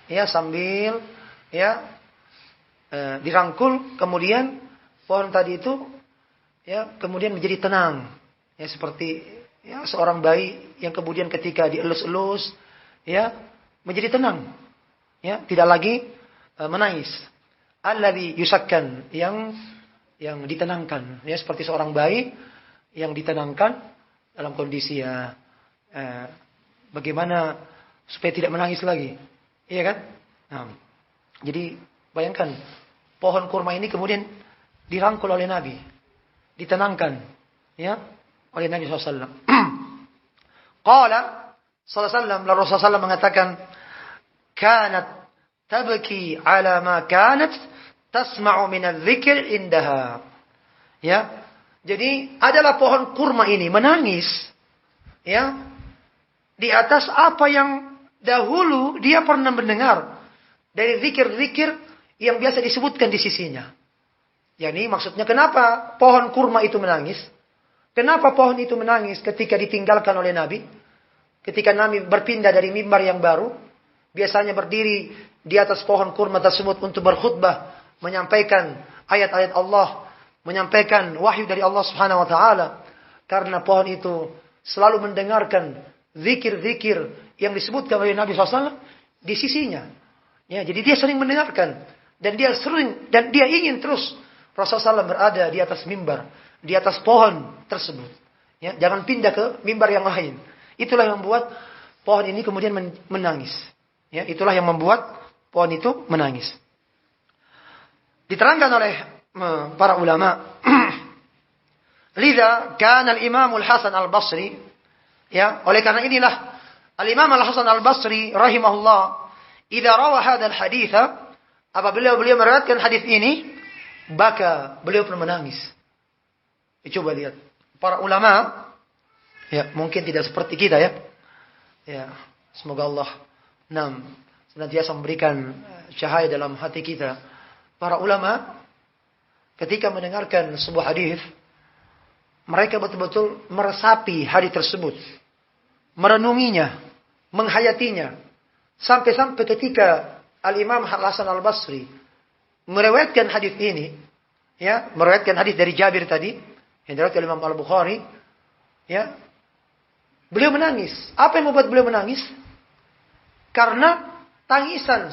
Ya, sambil ya dirangkul, kemudian pohon tadi itu ya kemudian menjadi tenang. Ya, seperti ya seorang bayi yang kemudian ketika dielus-elus ya menjadi tenang. Ya, tidak lagi menangis. Alladzi yusakkan, yang ditenangkan. Ya, seperti seorang bayi yang ditenangkan dalam kondisi ya bagaimana supaya tidak menangis lagi. Iya kan? Nah, jadi bayangkan pohon kurma ini kemudian dirangkul oleh Nabi, ditenangkan ya oleh Nabi SAW. Qala sallallahu alaihi wasallam, Rasulullah SAW mengatakan, kanat tabki ala ma kanat tasma'u min adz-dzikr indaha. Ya. Jadi adalah pohon kurma ini menangis ya di atas apa yang dahulu dia pernah mendengar dari zikir-zikir yang biasa disebutkan di sisinya. Yani maksudnya kenapa pohon kurma itu menangis? Kenapa pohon itu menangis ketika ditinggalkan oleh Nabi? Ketika Nabi berpindah dari mimbar yang baru, biasanya berdiri di atas pohon kurma tersebut untuk berkhutbah, menyampaikan ayat-ayat Allah, menyampaikan wahyu dari Allah Subhanahu wa taala. Karena pohon itu selalu mendengarkan zikir-zikir yang disebutkan oleh Nabi SAW di sisinya. Ya, jadi dia sering mendengarkan dan dia ingin terus Rasulullah SAW berada di atas mimbar, di atas pohon tersebut. Ya, jangan pindah ke mimbar yang lain. Itulah yang membuat pohon ini kemudian menangis. Ya, itulah yang membuat pohon itu menangis. Diterangkan oleh para ulama, lidza kana al-Imam al-Hasan al-Basri Ya, oleh karena inilah Al-Imam Al-Hasan Al-Basri rahimahullah, idza rawa hadzal haditsa, apabila beliau meriwayatkan hadis ini, baka beliau pun menangis. Coba lihat para ulama, ya mungkin tidak seperti kita ya. Ya, semoga Allah senantiasa memberikan cahaya dalam hati kita. Para ulama ketika mendengarkan sebuah hadis, mereka betul-betul meresapi hadis tersebut, merenunginya, menghayatinya, sampai-sampai ketika Al-Imam Hasan Al-Basri meriwayatkan hadis ini, ya, meriwayatkan hadis dari Jabir tadi, yang diriwayatkan oleh Imam Al-Bukhari, ya, beliau menangis. Apa yang membuat beliau menangis? Karena tangisan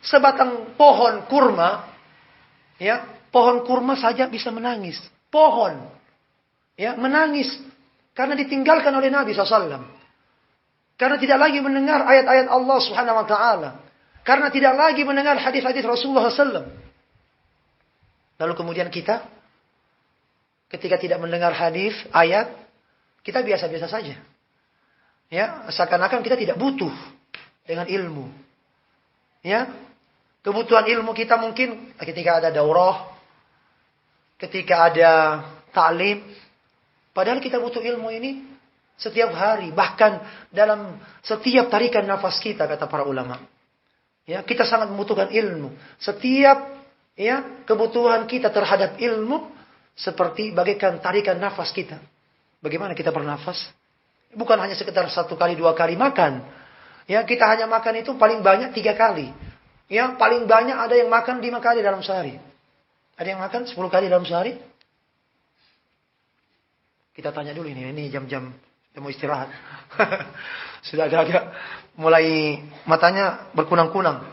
sebatang pohon kurma, ya, pohon kurma saja bisa menangis. Pohon, ya, menangis karena ditinggalkan oleh Nabi SAW. Karena tidak lagi mendengar ayat-ayat Allah Subhanahu Wa Taala. Karena tidak lagi mendengar hadis-hadis Rasulullah SAW. Lalu kemudian kita, ketika tidak mendengar hadis, ayat, kita biasa-biasa saja. Ya, seakan-akan kita tidak butuh dengan ilmu. Ya, kebutuhan ilmu kita mungkin ketika ada daurah, ketika ada ta'lim. Padahal kita butuh ilmu ini setiap hari, bahkan dalam setiap tarikan nafas kita, kata para ulama. Ya, kita sangat membutuhkan ilmu. Setiap, ya, kebutuhan kita terhadap ilmu seperti bagaikan tarikan nafas kita. Bagaimana kita bernafas? Bukan hanya sekitar 1 kali 2 kali makan. Ya, kita hanya makan itu paling banyak 3 kali. Ya, paling banyak ada yang makan 5 kali dalam sehari. Ada yang makan 10 kali dalam sehari? Kita tanya dulu ini jam-jam mau istirahat. Sudah agak-agak mulai matanya berkunang-kunang.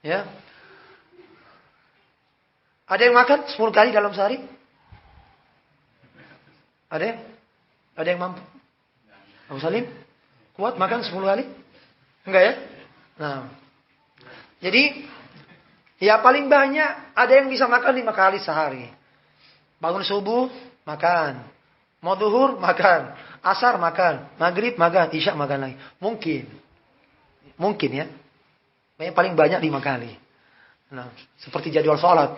Ya. Ada yang makan 10 kali dalam sehari? Ada? Ada yang mampu? Abu Salim? Kuat makan 10 kali? Enggak ya? Nah. Jadi, ya paling banyak ada yang bisa makan 5 kali sehari. Bangun subuh, makan. Mau duhur, makan. Asar, makan. Maghrib, makan. Isya, makan lagi. Mungkin. Mungkin ya. Paling banyak 5 kali. Nah, seperti jadwal sholat.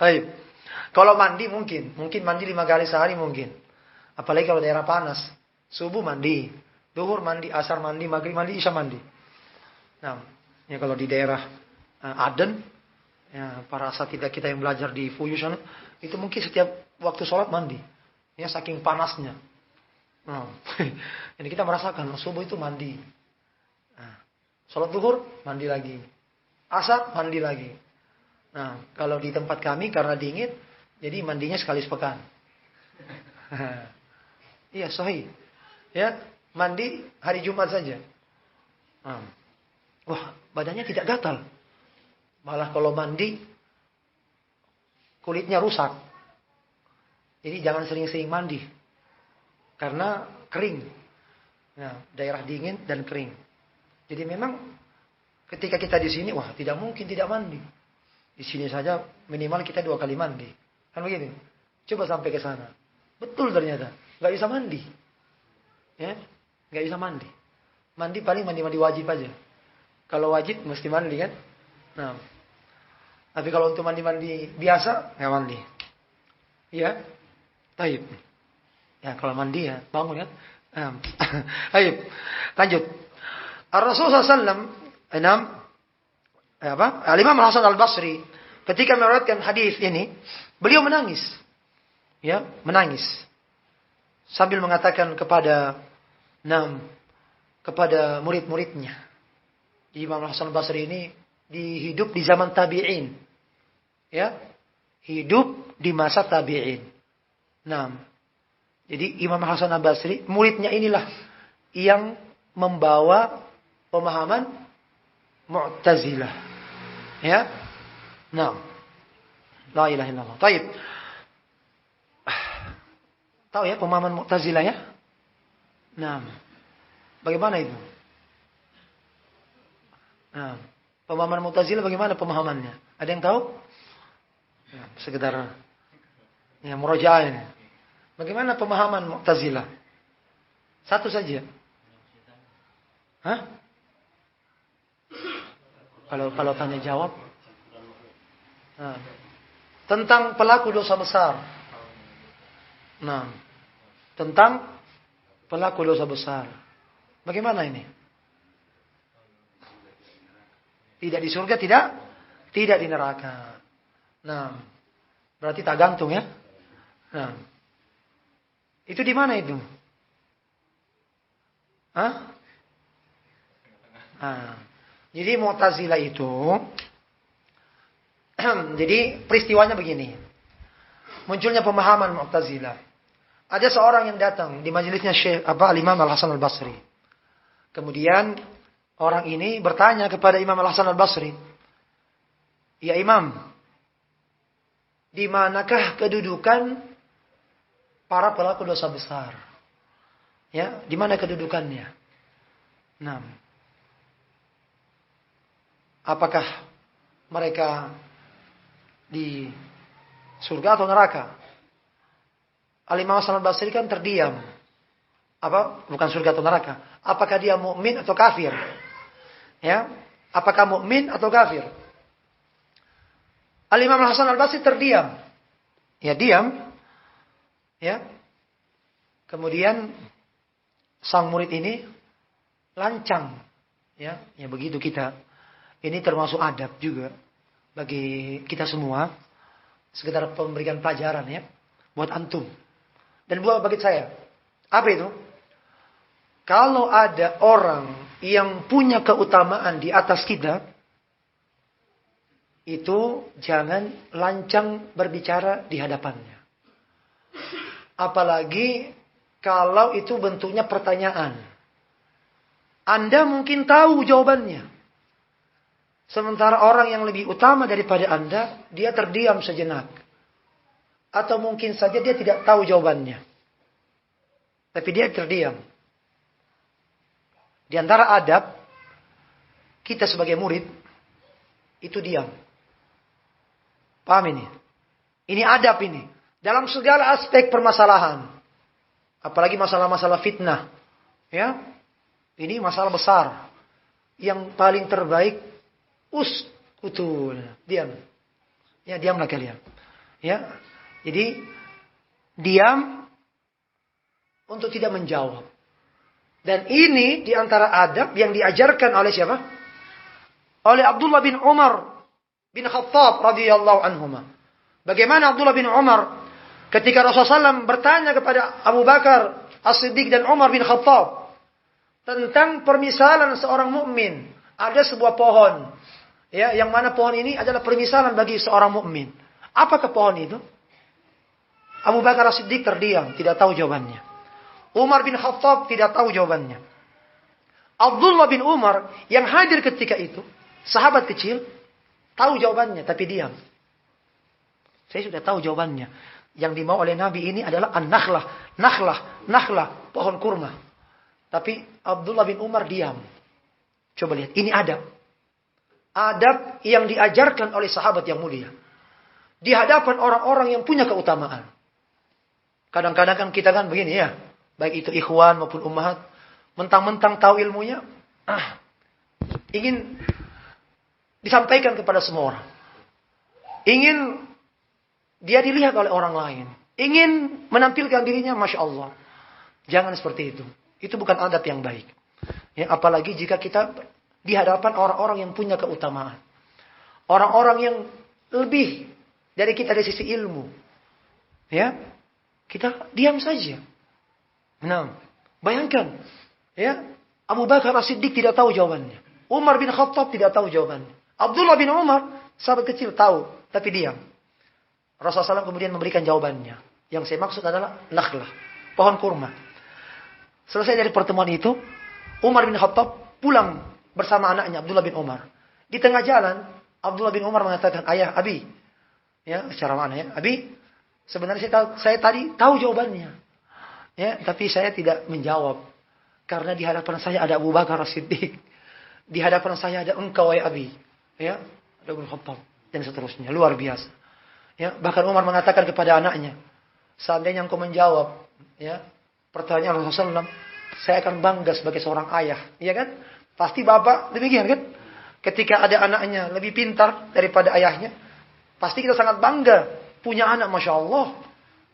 Baik. Kalau mandi mungkin. Mungkin mandi 5 kali sehari mungkin. Apalagi kalau daerah panas. Subuh mandi. Duhur mandi. Asar mandi. Maghrib mandi. Isya mandi. Nah, ya kalau di daerah Aden, ya, para asatidzah kita yang belajar di FUYU sana, itu mungkin setiap waktu sholat mandi. Ya, saking panasnya. Nah, ini kita merasakan subuh itu mandi. Nah, sholat duhur mandi lagi. Asar mandi lagi. Nah, kalau di tempat kami karena dingin, jadi mandinya sekali sepekan. Iya, sahih. Ya, mandi hari Jumat saja. Nah, wah, badannya tidak gatal. Malah kalau mandi kulitnya rusak. Jadi jangan sering-sering mandi. Karena kering. Nah, daerah dingin dan kering. Jadi memang ketika kita di sini, wah, tidak mungkin tidak mandi. Di sini saja minimal kita 2 kali mandi. Kan begitu? Coba sampai ke sana. Betul ternyata. Gak bisa mandi. Ya, gak bisa mandi. Mandi paling mandi-mandi wajib aja. Kalau wajib mesti mandi kan? Nah, tapi kalau untuk mandi-mandi biasa nggak mandi. Ya, taib. Ya kalau mandi ya bangun kan? Taib. Lanjut. Rasulullah SAW, Al-Imam Hasan Al-Basri ketika meriwayatkan hadis ini, beliau menangis. Ya, menangis. Sambil mengatakan kepada murid-muridnya. Imam Hasan Al-Basri ini hidup di zaman tabi'in. Ya. Hidup di masa tabi'in. Nah. Jadi Imam Hasan Al-Basri, muridnya inilah yang membawa pemahaman Mu'tazilah. Ya. Nah. La ilaha illallah. Baik. Tahu ya pemahaman Mu'tazilah ya? Nah. Bagaimana itu? Nah, pemahaman Mu'tazilah bagaimana pemahamannya? Ada yang tahu? Ya, sekedar ya murojaah ini. Bagaimana pemahaman Mu'tazilah? Satu saja. Hah? Kalau tanya jawab. Nah, tentang pelaku dosa besar. Nah, tentang pelaku dosa besar. Bagaimana ini? Tidak di surga, tidak di neraka. Nah, berarti tak gantung ya. Nah, itu di mana itu? Hah? Nah, jadi Mu'tazilah itu, jadi peristiwanya begini. Munculnya pemahaman Mu'tazilah. Ada seorang yang datang di majelisnya Syekh Al-Imam Al-Hasan Al-Basri. Kemudian orang ini bertanya kepada Imam Al-Hasan Al-Basri, "Ya Imam, di manakah kedudukan para pelaku dosa besar? Ya, di mana kedudukannya? Nah, apakah mereka di surga atau neraka?" Al-Imam Hasan Al-Basri kan terdiam. Bukan surga atau neraka. Apakah dia mukmin atau kafir? Ya, apakah mukmin atau kafir? Al-Imam Hasan Al-Basri terdiam. Ya, diam. Ya. Kemudian sang murid ini lancang. Ya, begitu kita. Ini termasuk adab juga bagi kita semua. Sekedar memberikan pelajaran ya buat antum dan buat bagi saya. Apa itu? Kalau ada orang yang punya keutamaan di atas kita, itu jangan lancang berbicara di hadapannya. Apalagi kalau itu bentuknya pertanyaan. Anda mungkin tahu jawabannya. Sementara orang yang lebih utama daripada Anda, dia terdiam sejenak. Atau mungkin saja dia tidak tahu jawabannya. Tapi dia terdiam. Di antara adab, kita sebagai murid, itu diam. Paham ini? Ini adab ini. Dalam segala aspek permasalahan. Apalagi masalah-masalah fitnah. Ya, ini masalah besar. Yang paling terbaik, uskutul. Diam. Ya, diamlah kalian. Ya, jadi diam untuk tidak menjawab. Dan ini diantara adab yang diajarkan oleh siapa? Oleh Abdullah bin Umar bin Khattab radhiyallahu anhuma. Bagaimana Abdullah bin Umar ketika Rasulullah SAW bertanya kepada Abu Bakar As-Siddiq dan Umar bin Khattab tentang permisalan seorang mukmin. Ada sebuah pohon, ya, yang mana pohon ini adalah permisalan bagi seorang mukmin. Apakah pohon itu? Abu Bakar As-Siddiq terdiam, tidak tahu jawabannya. Umar bin Khattab tidak tahu jawabannya. Abdullah bin Umar yang hadir ketika itu, sahabat kecil, tahu jawabannya tapi diam. Saya sudah tahu jawabannya. Yang dimau oleh Nabi ini adalah nakhlah, pohon kurma. Tapi Abdullah bin Umar diam. Coba lihat, ini adab. Adab yang diajarkan oleh sahabat yang mulia. Di hadapan orang-orang yang punya keutamaan. Kadang-kadang kan kita kan begini ya. Baik itu ikhwan maupun ummahat. Mentang-mentang tahu ilmunya. Ingin disampaikan kepada semua orang. Ingin dia dilihat oleh orang lain. Ingin menampilkan dirinya, Masya Allah. Jangan seperti itu. Itu bukan adab yang baik. Ya, apalagi jika kita di hadapan orang-orang yang punya keutamaan. Orang-orang yang lebih dari kita dari sisi ilmu. Ya, kita diam saja. Nah, bayangkan. Ya, Abu Bakar As-Siddiq tidak tahu jawabannya. Umar bin Khattab tidak tahu jawabannya. Abdullah bin Umar, sahabat kecil, tahu. Tapi diam. Rasulullah SAW kemudian memberikan jawabannya. Yang saya maksud adalah nakhlah, pohon kurma. Selesai dari pertemuan itu, Umar bin Khattab pulang bersama anaknya Abdullah bin Umar. Di tengah jalan, Abdullah bin Umar mengatakan, "Ayah, Abi." Ya, secara mana ya? "Abi, sebenarnya saya tadi tahu jawabannya. Ya, tapi saya tidak menjawab. Karena di hadapan saya ada Abu Bakar As-Siddiq. Di hadapan saya ada engkau, ya Abi." Ya, ada Ibnu Khattab dan seterusnya. Luar biasa. Ya, bahkan Umar mengatakan kepada anaknya, seandainya engkau menjawab ya pertanyaan Rasulullah SAW, saya akan bangga sebagai seorang ayah. Iya kan? Pasti bapak demikian kan? Ketika ada anaknya lebih pintar daripada ayahnya, pasti kita sangat bangga punya anak, Masya Allah.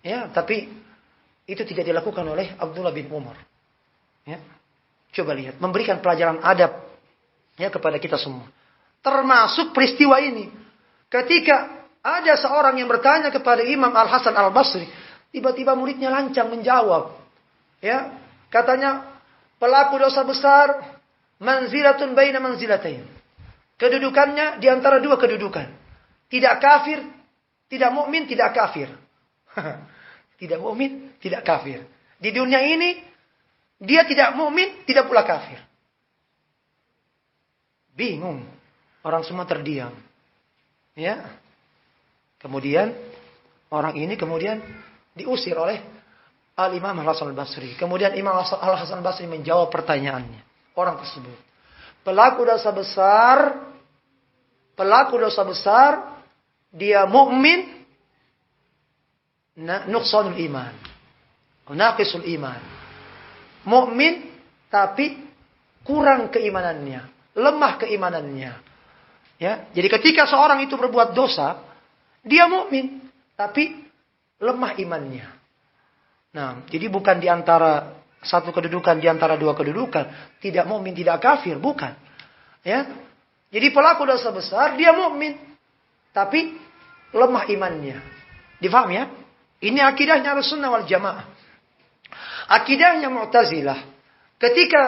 Ya, tapi itu tidak dilakukan oleh Abdullah bin Umar. Ya. Coba lihat, memberikan pelajaran adab ya kepada kita semua. Termasuk peristiwa ini. Ketika ada seorang yang bertanya kepada Imam Al-Hasan Al-Basri, tiba-tiba muridnya lancang menjawab. Ya, katanya pelaku dosa besar manzilatun baina manzilatain. Kedudukannya di antara dua kedudukan. Tidak kafir, tidak mukmin, tidak kafir. Tidak mukmin, tidak kafir. Di dunia ini dia tidak mukmin, tidak pula kafir. Bingung. Orang semua terdiam. Ya. Kemudian orang ini diusir oleh Al-Imam Al-Hasan Al-Basri. Kemudian Imam Al-Hasan Al-Basri menjawab pertanyaannya. Orang tersebut. Pelaku dosa besar, dia mukmin, nuqsanul iman. Naqisul iman. Mukmin tapi kurang keimanannya, lemah keimanannya. Ya, jadi ketika seorang itu berbuat dosa, dia mukmin tapi lemah imannya. Nah, jadi bukan di antara satu kedudukan di antara dua kedudukan, tidak mukmin tidak kafir, bukan. Ya. Jadi pelaku dosa besar dia mukmin tapi lemah imannya. Difaham ya? Ini akidahnya Ahlussunnah wal Jamaah. Akidahnya Mu'tazilah. Ketika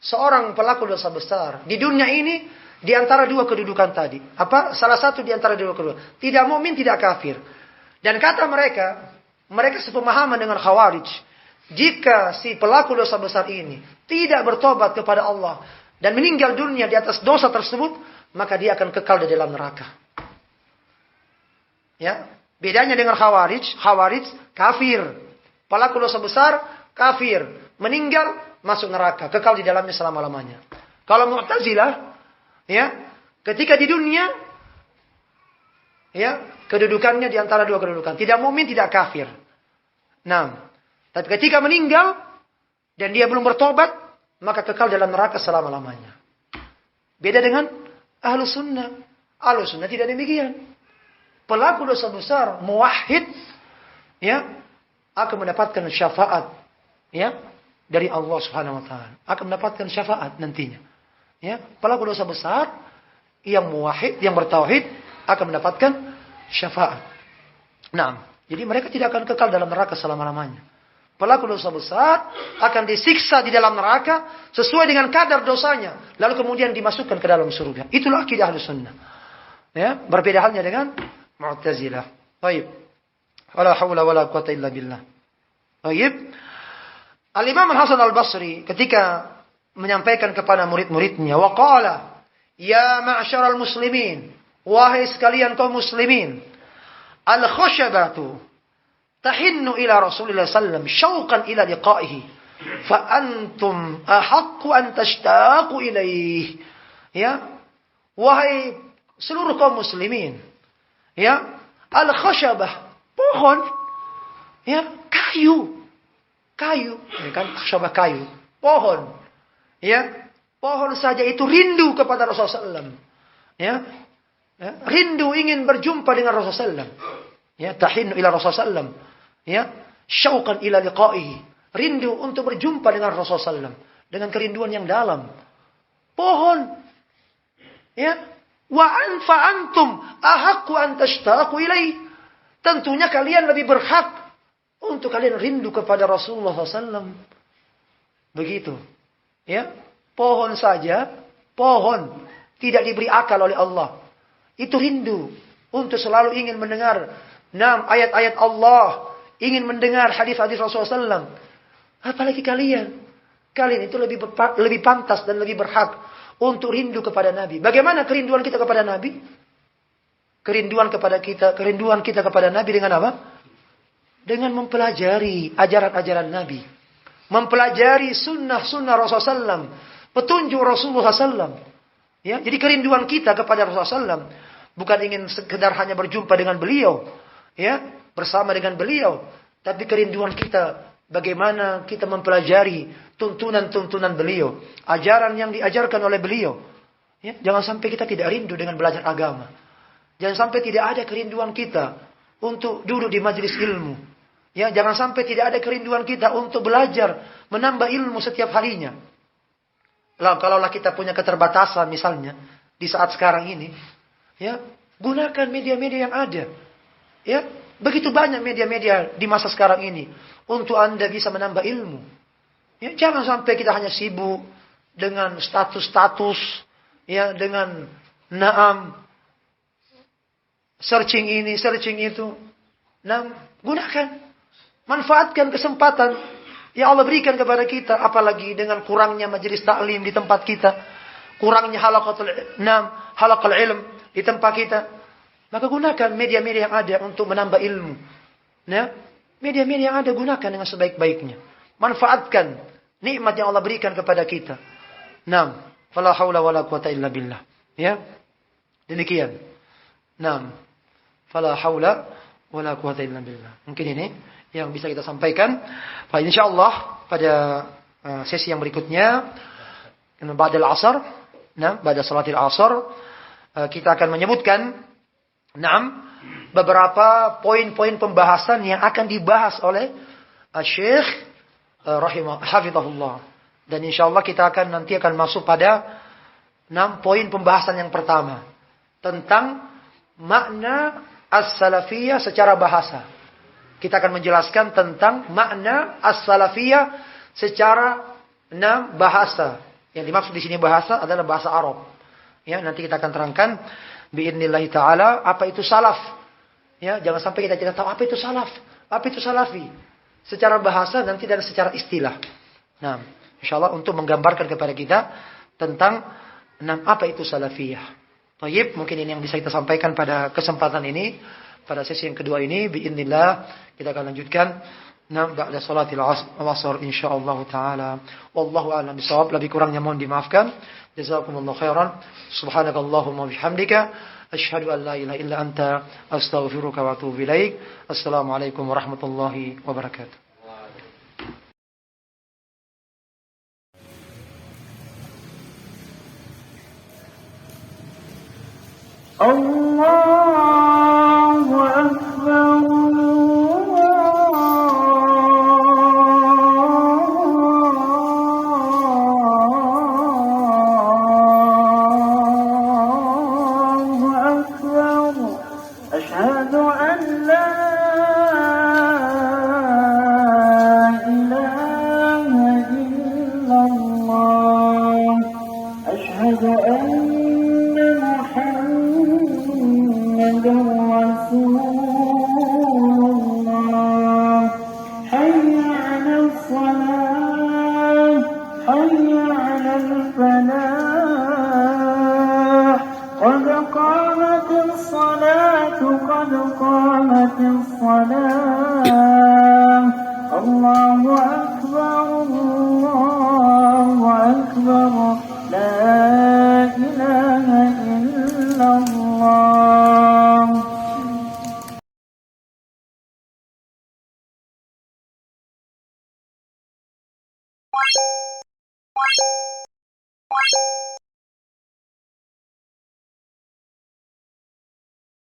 seorang pelaku dosa besar di dunia ini di antara dua kedudukan tadi, salah satu di antara dua kedudukan, tidak mukmin tidak kafir. Dan kata mereka sepemahaman dengan Khawarij. Jika si pelaku dosa besar ini tidak bertobat kepada Allah dan meninggal dunia di atas dosa tersebut, maka dia akan kekal di dalam neraka. Ya, bedanya dengan Khawarij kafir. Pelaku dosa besar kafir, meninggal masuk neraka, kekal di dalamnya selama-lamanya. Kalau Mu'tazilah, ya, ketika di dunia, ya, kedudukannya di antara dua kedudukan, tidak mukmin, tidak kafir. Nah, tapi ketika meninggal dan dia belum bertobat, maka kekal dalam neraka selama-lamanya. Beda dengan Ahlussunnah. Ahlussunnah tidak demikian. Pelaku dosa besar, muwahhid, ya, akan mendapatkan syafaat, ya, dari Allah Subhanahu wa taala. Akan mendapatkan syafaat nantinya. Ya, pelaku dosa besar yang muwahhid, yang bertauhid akan mendapatkan syafaat. Nah, jadi mereka tidak akan kekal dalam neraka selama-lamanya. Pelaku dosa besar akan disiksa di dalam neraka sesuai dengan kadar dosanya, lalu kemudian dimasukkan ke dalam surga. Itulah akidah Ahlussunnah. Ya, berbeda halnya dengan Mu'tazilah. Baik. Wala haula wala quwata illa billah. Baik. Al-Imam Al-Hasan Al-Basri ketika menyampaikan kepada murid-muridnya, wa qala, ya ma'syaral muslimin, wahai sekalian kaum muslimin, al-khushabatu tahinnu ila Rasulillah sallam syauqan ila liqa'ihi fa antum ahaqqu an tashtaqu ilaih. Ya, wahai seluruh kaum muslimin, ya, al-khushabah, pohon, ya, kayu, ya kan, khushabah kayu, pohon. Ya, pohon saja itu rindu kepada Rasulullah SAW. Ya, rindu ingin berjumpa dengan Rasulullah SAW. Ya, tahinnu ila Rasulullah SAW. Ya, syauqan ila liqa'ihi. Rindu untuk berjumpa dengan Rasulullah SAW. Dengan kerinduan yang dalam. Pohon. Ya, wa anfa antum ahaqqu an tashtaqu ilaih. Tentunya kalian lebih berhak untuk kalian rindu kepada Rasulullah SAW. Begitu. Ya, pohon saja, pohon tidak diberi akal oleh Allah. Itu rindu untuk selalu ingin mendengar ayat-ayat Allah, ingin mendengar hadis-hadis Rasulullah SAW. Apalagi kalian itu lebih pantas dan lebih berhak untuk rindu kepada Nabi. Bagaimana kerinduan kita kepada Nabi? Kerinduan kita kepada Nabi dengan apa? Dengan mempelajari ajaran-ajaran Nabi. Mempelajari sunnah-sunnah Rasulullah SAW, petunjuk Rasulullah SAW. Ya, jadi kerinduan kita kepada Rasulullah SAW bukan ingin sekedar hanya berjumpa dengan beliau, ya, bersama dengan beliau, Tapi kerinduan kita, bagaimana kita mempelajari tuntunan-tuntunan beliau. Ajaran yang diajarkan oleh beliau. Ya, jangan sampai kita tidak rindu dengan belajar agama. Jangan sampai tidak ada kerinduan kita untuk duduk di majelis ilmu. Ya, jangan sampai tidak ada kerinduan kita untuk belajar, menambah ilmu setiap harinya. Lalu kalaulah kita punya keterbatasan misalnya di saat sekarang ini, ya, gunakan media-media yang ada. Ya, begitu banyak media-media di masa sekarang ini untuk Anda bisa menambah ilmu. Ya, jangan sampai kita hanya sibuk dengan status-status, ya, dengan searching ini, searching itu. Gunakan, manfaatkan kesempatan yang Allah berikan kepada kita, apalagi dengan kurangnya majelis taklim di tempat kita, kurangnya halaqatul ilm di tempat kita. Maka gunakan media-media yang ada untuk menambah ilmu. Ya, media-media yang ada gunakan dengan sebaik-baiknya. Manfaatkan nikmat yang Allah berikan kepada kita. Fala haula wala quwata illa billah. Ya. Demikian. Fala haula wala quwata illa billah. Mungkin ini yang bisa kita sampaikan. Insyaallah pada sesi yang berikutnya ba'dal asar, pada salatil asar, kita akan menyebutkan beberapa poin-poin pembahasan yang akan dibahas oleh Syekh hafizahullah. Dan insyaallah kita nanti akan masuk pada 6 poin pembahasan yang pertama tentang makna as-salafiyah secara bahasa. Kita akan menjelaskan tentang makna as-salafiyah secara bahasa. Yang dimaksud di sini bahasa adalah bahasa Arab. Ya, nanti kita akan terangkan biidznillah taala apa itu salaf. Ya, jangan sampai kita tidak tahu apa itu salaf, apa itu salafi. Secara bahasa nanti dan secara istilah. Insyaallah untuk menggambarkan kepada kita tentang apa itu salafiyah. Baik, mungkin ini yang bisa kita sampaikan pada kesempatan ini, pada sesi yang kedua ini biidznillah kita akan lanjutkan ba'da salatil asr insyaallah taala. Wallahu a'lam bishawab. Lebih kurangnya mohon dimaafkan. Jazakumullahu khairan. Subhanakallahumma bihamdika asyhadu an la ilaha illa anta astaghfiruka wa atubu ilaik. Assalamualaikum warahmatullahi wabarakatuh. Allahu akbar.